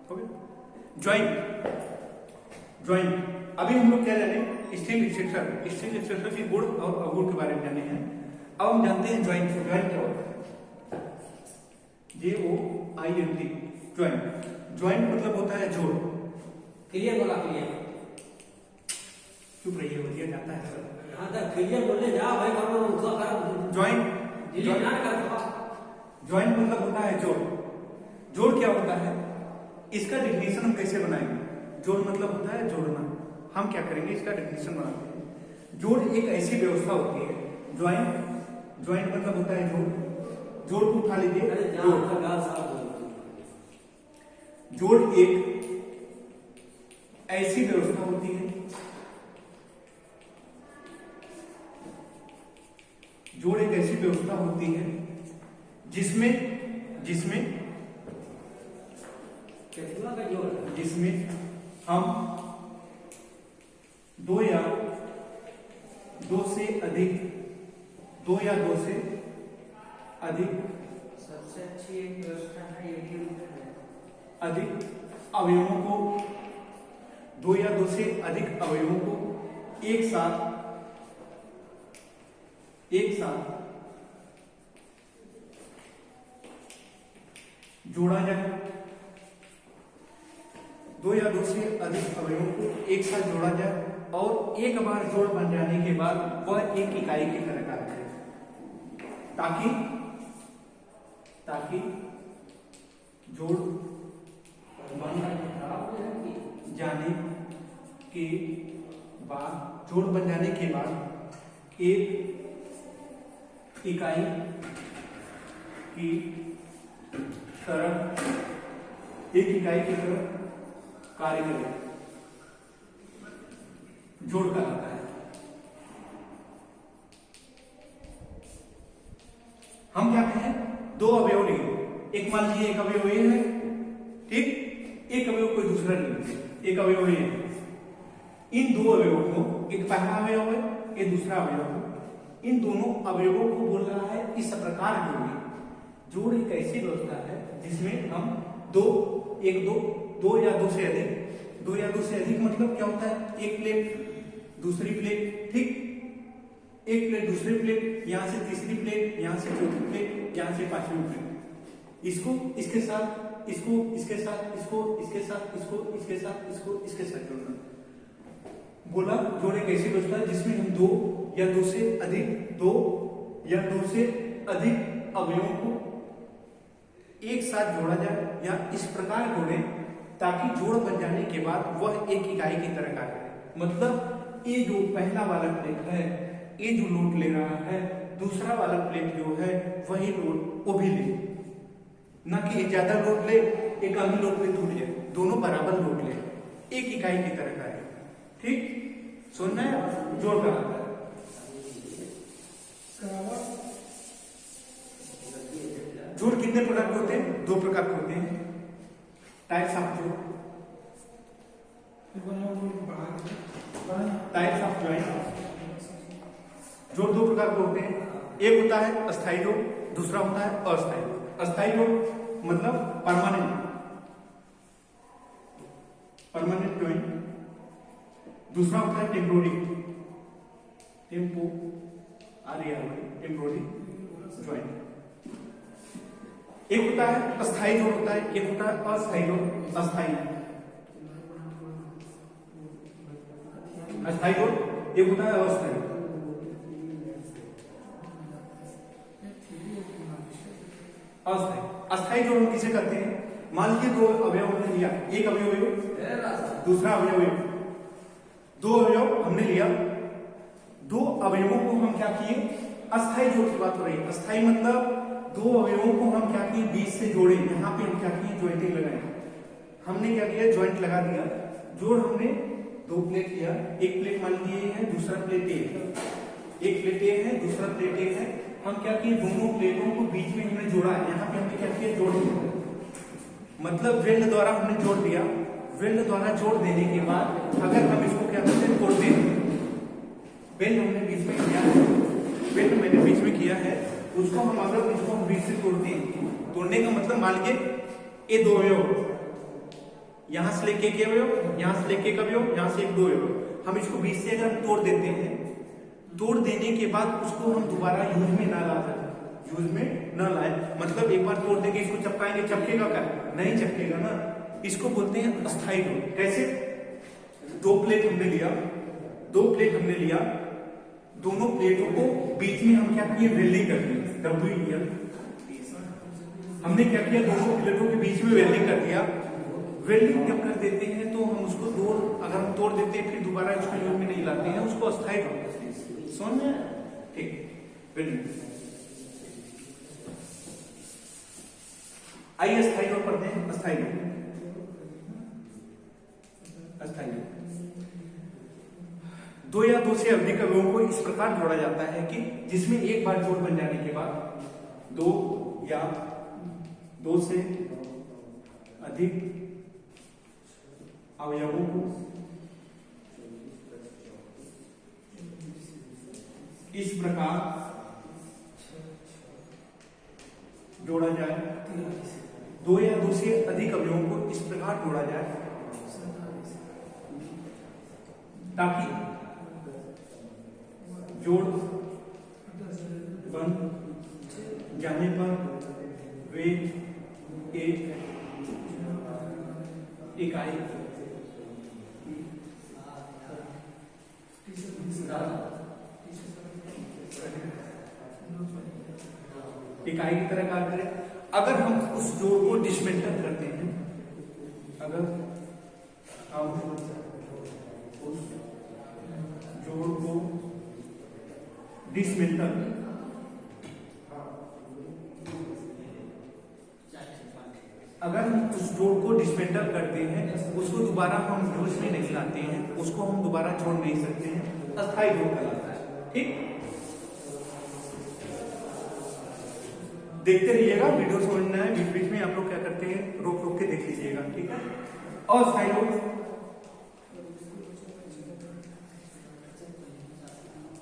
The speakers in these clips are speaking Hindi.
ज्वाइंट, ज्वाइंट अभी हम लोग क्या जाने, स्टील स्ट्रक्चर, स्टील स्ट्रक्चर के गुण और अवगुण के बारे में जाने हैं। अब हम जानते हैं ज्वाइंट, ज्वाइंट क्या होता है, JOINT, ज्वाइंट। ज्वाइंट मतलब होता है जोड़। क्लियर बोला, क्लियर। चुप रहिए, बतिया जाता है सर। हाँ तो क्लियर बोलने जा भाई, ज्वाइंट, ज्वाइंट मतलब होता है जोड़। जोड़ क्या होता है, इसका डेफिनेशन हम कैसे बनाएंगे। जोड़ मतलब होता है जोड़ना। हम क्या करेंगे, इसका डेफिनेशन बनाते हैं। जोड़ एक ऐसी व्यवस्था होती है, ज्वाइंट, ज्वाइंट मतलब होता है जोड़। जोड़ को उठा लीजिए, जोड़ एक ऐसी व्यवस्था होती है, जोड़ एक ऐसी व्यवस्था होती है जिसमें हम दो या दो से अधिक सबसे अच्छी एक व्यवस्था है अधिक अवयवों को, दो या दो से अधिक अवयवों को एक साथ जोड़ा जाए। दो या दो से अधिक अवयवों को एक साथ जोड़ा जाए और एक बार जोड़ बन जाने के बाद वह एक इकाई की तरह कार्य करे, ताकि जोड़ बन जाने के बाद, जोड़ बन जाने के बाद एक इकाई की तरह कार्य करे, जोड़ कहलाता है। हम क्या कहें, दो अवयव लिए, एक मान लीजिए एक अवयव ये है, ठीक, एक अवयव कोई दूसरा नहीं, एक अवयव ये है। इन दो अवयवों को, एक पहला अवयव है, एक दूसरा अवयव है, इन दोनों अवयवों को बोल रहा है इस प्रकार जोड़िए। जोड़ एक ऐसी व्यवस्था है जिसमें हम दो या दो से अधिक मतलब क्या होता है, एक प्लेट दूसरी प्लेट, ठीक, एक प्लेट दूसरी प्लेट, यहां से तीसरी प्लेट, यहां से चौथी प्लेट, यहां से पांचवी प्लेट, इसको इसके साथ, इसको इसके साथ, इसको इसके साथ, इसको इसके साथ, इसको इसके साथ जोड़ना। बोला जोड़ एक ऐसी व्यवस्था है जिसमें हम दो या दो से अधिक अवयवों को एक साथ जोड़ा जाए या इस प्रकार जोड़े ताकि जोड़ बन जाने के बाद वह एक इकाई की तरह कार्य करे। मतलब ये जो पहला वाला प्लेट है, ये जो लोड ले रहा है, दूसरा वाला प्लेट जो है वही लोड वो भी ले, ना कि एक ज्यादा लोड ले, एक कम लोड पे टूट जाए, दोनों बराबर लोड ले, एक इकाई की तरह कार्य। ठीक, सुनना है, जोड़ का जोड़ कितने प्रकार के होते हैं, दो प्रकार के होते हैं, टाइप्स ऑफ जोड़, टाइप्स ऑफ ज्वाइंट। जोड़ दो प्रकार के होते हैं, एक होता है अस्थायी जोड़, दूसरा होता है अस्थायी। अस्थायी जोड़ मतलब परमानेंट ज्वाइंट, दूसरा होता है टेम्पोररी ज्वाइंट। एक होता है अस्थायी जोड़ होता है, एक होता है अस्थायी जोड़। अस्थायी जोड़ एक होता है अस्थायी। अस्थायी जोड़ हम किसे करते हैं, मान लीजिए दो अवयव हमने लिया, एक अवयव दूसरा अवयव, दो अवयव हमने लिया, दो अवयवों को हम क्या किए, अस्थायी जोड़ की बात हो रही है। अस्थायी मतलब दो अवयवों को हम क्या किए, बीच से जोड़े, यहाँ पे हम क्या किए, ज्वाइंटिंग लगाए। हमने क्या किया, ज्वाइंट लगा दिया। जोड़ हमने दो प्लेट लिया, एक प्लेट मान लीजिए है, दूसरा प्लेट ए है, एक प्लेट ए है, दूसरा प्लेट ए है। हम क्या किए, दोनों प्लेटों को बीच में हमने जोड़ा, यहाँ पे हमने क्या किया, जोड़ दिया, मतलब वेल्ड द्वारा हमने जोड़ दिया। वेल्ड द्वारा जोड़ देने के बाद अगर हम इसको क्या करते हैं, तोड़ दें, वेल्ड हमने बीच में किया है, वेल्ड मैंने बीच में किया है, उसको हम अगर इसको हम बीच से तोड़ते हैं, तोड़ने का मतलब मान लीजिए ये दो अवयव, यहां से लेके एक अवयव, यहां से लेके एक अवयव, यहां से एक दो अवयव। हम इसको बीच से अगर हम तोड़ देते हैं, तोड़ देने के बाद उसको हम दोबारा यूज में ना ला सकते, यूज में न लाए, मतलब एक बार तोड़ देंगे इसको चपकाएंगे, चपकेगा क्या? नहीं चपकेगा ना। इसको बोलते हैं अस्थायी जोड़। कैसे? दो प्लेट हमने लिया, दोनों प्लेटों को बीच में हम क्या किए? वेल्डिंग कर दी, WEL। हमने क्या किया? दोनों प्लेटों के बीच में वेल्डिंग कर दिया। वेल्डिंग जब कर देते हैं तो हम उसको अगर हम तोड़ देते हैं फिर दोबारा इसको यूज में नहीं लाते हैं, उसको अस्थायी जोड़। समझ में? ठीक। वेल्डिंग आइए अस्थायी जोड़ पढ़ते हैं। अस्थायी जोड़, अस्थायी जोड़ दो या दो से अधिक अवयवों को इस प्रकार जोड़ा जाता है कि जिसमें एक बार जोड़ बन जाने के बाद दो या दो से अधिक अवयवों को इस प्रकार जोड़ा जाए, दो या दो से अधिक अवयवों को इस प्रकार जोड़ा जाए ताकि जोड़ बन जाने पर वे एक इकाई की तरह कार्य करें। अगर हम उस जोड़ को डिसमेंटल करते हैं, अगर हम उस जोड़ को डिसमेंटल करते हैं, उसको दोबारा हम यूज में नहीं लाते हैं, उसको हम दोबारा जोड़ नहीं सकते हैं, अस्थायी जोड़ कहलाता है। ठीक, देखते रहिएगा, वीडियो समझना है, बीच बीच में आप लोग क्या करते हैं, रोक रोक के देख लीजिएगा। ठीक है। अस्थायी जोड़,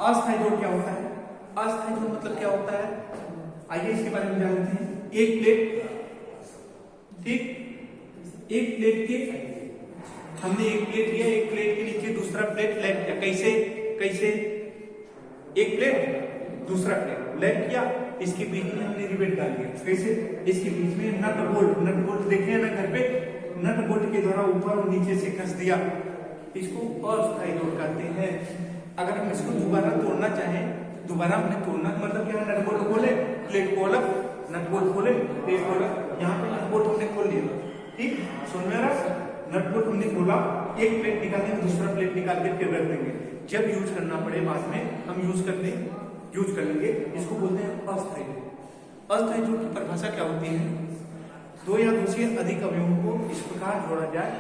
अस्थायी जोड़ क्या होता है? अस्थायी जोड़ मतलब क्या होता है? आइए इसके बारे में जान लेते हैं। एक प्लेट, ठीक, एक प्लेट के हमने एक प्लेट लिया, एक प्लेट के नीचे दूसरा प्लेट लैग किया। कैसे? कैसे? एक प्लेट दूसरा प्लेट लैग किया, इसके बीच में हमने रिवेट डाल दिया। कैसे? इसके बीच में नट बोल्ट देखे ना घर पे, नट बोल्ट के द्वारा ऊपर और नीचे से कस दिया, इसको अस्थायी जोड़ कहते हैं। अगर हम इसको दोबारा तोड़ना चाहें, दोबारा हमने तोड़ना मतलब क्या? नट बोल्ट खोले, प्लेट को अलग, नट बोल्ट खोले, प्लेट को अलग। यहाँ पे नट बोल्ट हमने खोल लिया, ठीक, सुन में रहा, नट बोल्ट हमने खोला, एक प्लेट निकालेंगे, दूसरा प्लेट निकाल के फिर रख देंगे। जब यूज करना पड़े बाद में हम यूज कर लेंगे। इसको बोलते हैं अस्थायी जोड़। अस्थायी जोड़ की परिभाषा क्या होती है? दो या दो से अधिक अवयवों को इस प्रकार जोड़ा जाए,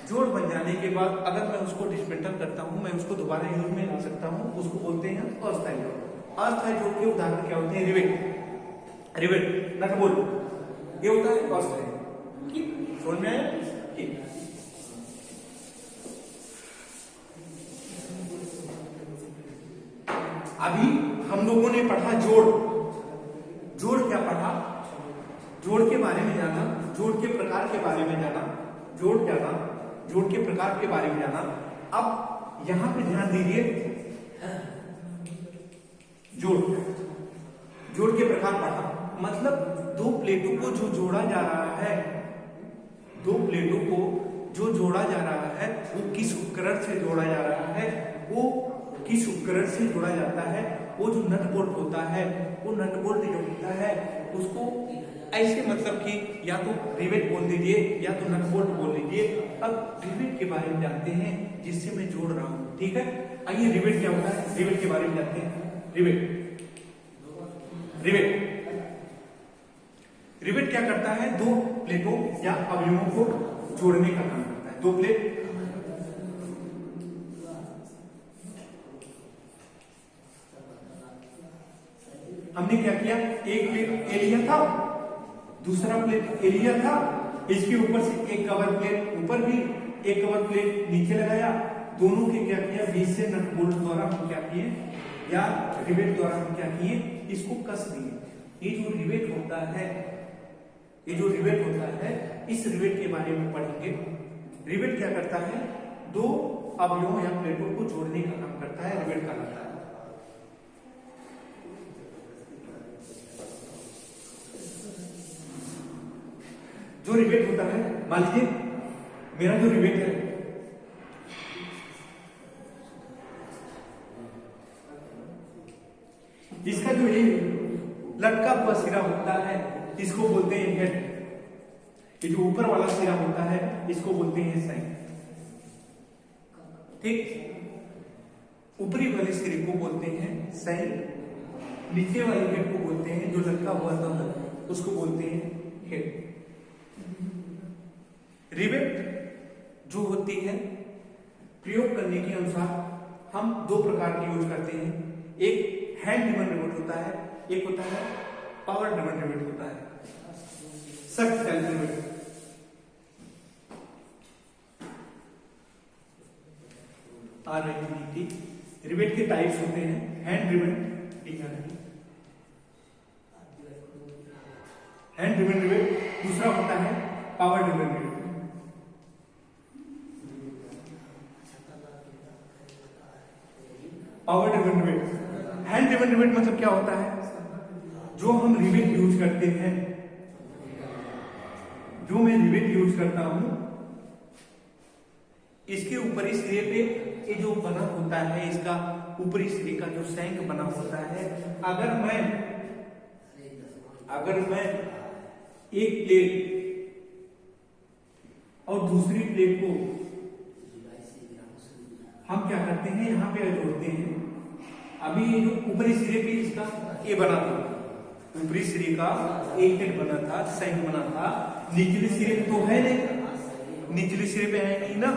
जोड़ बन जाने के बाद अगर मैं उसको डिसमेंटल करता हूं, मैं उसको दोबारा यूज में ला सकता हूं, उसको बोलते हैं अस्थायी जोड़। अस्थायी जोड़ के उदाहरण क्या होते हैं? रिवेट, नट बोल्ट, ये होता है अस्थायी। ठीक, समझ में आया? ठीक, अभी हम लोगों ने पढ़ा जोड़ क्या पढ़ा? जोड़ के बारे में जाना, जोड़ के प्रकार के बारे में जाना, जोड़ के प्रकार के बारे में जाना। अब यहां पे ध्यान दीजिए, जोड़ के प्रकार पढ़ा, मतलब दो प्लेटों को जो जोड़ा जा रहा है, दो प्लेटों को जो जोड़ा जा रहा है वो किस उपकरण से जोड़ा जा रहा है, वो किस उपकरण से जोड़ा जाता है। वो जो नट बोल्ट होता है, वो नट बोल्ट जो होता है उसको ऐसे मतलब कि या तो रिवेट बोल दीजिए या तो नट बोल्ट बोल दीजिए। अब रिवेट के बारे में जानते हैं जिससे मैं जोड़ रहा हूं। ठीक है, आइए रिवेट क्या होता है, रिवेट के बारे में जानते हैं। रिवेट क्या करता है? दो प्लेटों या अवयवों को जोड़ने का काम करता है। दो प्लेट, हमने क्या किया? एक प्लेट ए लिया था, दूसरा प्लेट ए लिया था, इसके ऊपर से एक कवर प्लेट ऊपर भी, एक कवर प्लेट नीचे लगाया, दोनों के क्या किया? बीच से नट बोल्ट द्वारा हम क्या किए, या रिवेट द्वारा हम क्या किए? इसको कस दिए। ये जो रिवेट होता है, इस रिवेट के बारे में पढ़ेंगे रिवेट क्या करता है? दो अवयवों या प्लेटों को जोड़ने का काम करता है, रिवेट कहलाता है। जो रिवेट होता है, मान लीजिए मेरा जो रिवेट है, इसका जो ये लटका हुआ सिरा होता है इसको बोलते हैं हेड। ये जो ऊपर वाला सिरा होता है इसको बोलते हैं साइन। ठीक, ऊपरी वाले सिरे को बोलते हैं साइन, नीचे वाले हेड को बोलते हैं, जो लटका हुआ था उसको बोलते हैं हेड। रिवेट जो होती है प्रयोग करने के अनुसार हम दो प्रकार की यूज करते हैं। एक हैंड ड्रिवन रिवेट होता है, एक होता है पावर ड्रिवन रिवेट होता है, सख्त सेल्फ रिवेट। रिवेट के टाइप्स होते हैं hand driven, hand driven rivet, दूसरा होता है power driven rivet. Power driven rivet, hand driven rivet मतलब क्या होता है? जो हम रिवेट यूज करते हैं, जो मैं रिवेट यूज करता हूं, इसके ऊपरी सिरे पे ये जो बना होता है, इसका ऊपरी सिरे का जो सैंक बना होता है, अगर मैं एक प्लेट और दूसरी प्लेट को हम क्या करते हैं, यहां पे जोड़ते हैं। अभी ये जो ऊपरी सिरे पे इसका ये बना था, ऊपरी सिरे का एक हेड बना था, सैंक बना था, निचले सिरे पे तो है नहीं, निचले सिरे पे है नहीं ना।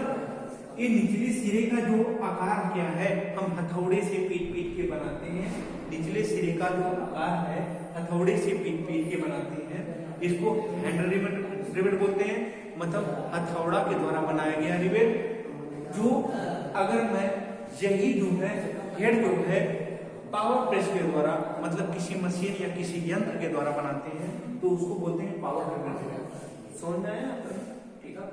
ये निचले सिरे का जो आकार क्या है, हम हथौड़े से पीट के बनाते हैं। निचले सिरे का जो आकार है हथौड़े से पीट के बनाते हैं, इसको हैंड रिवेट बोलते हैं। मतलब हथौड़ा के द्वारा बनाया गया रिवेट। जो अगर मैं यही जो है हेड जो है पावर प्रेस के द्वारा, मतलब किसी मशीन या किसी यंत्र के द्वारा बनाते हैं, तो उसको बोलते हैं पावर ड्रिवन रिवेट। समझ में आया? ठीक है,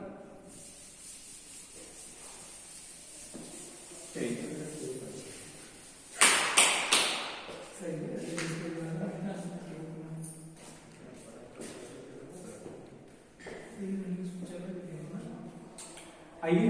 आइए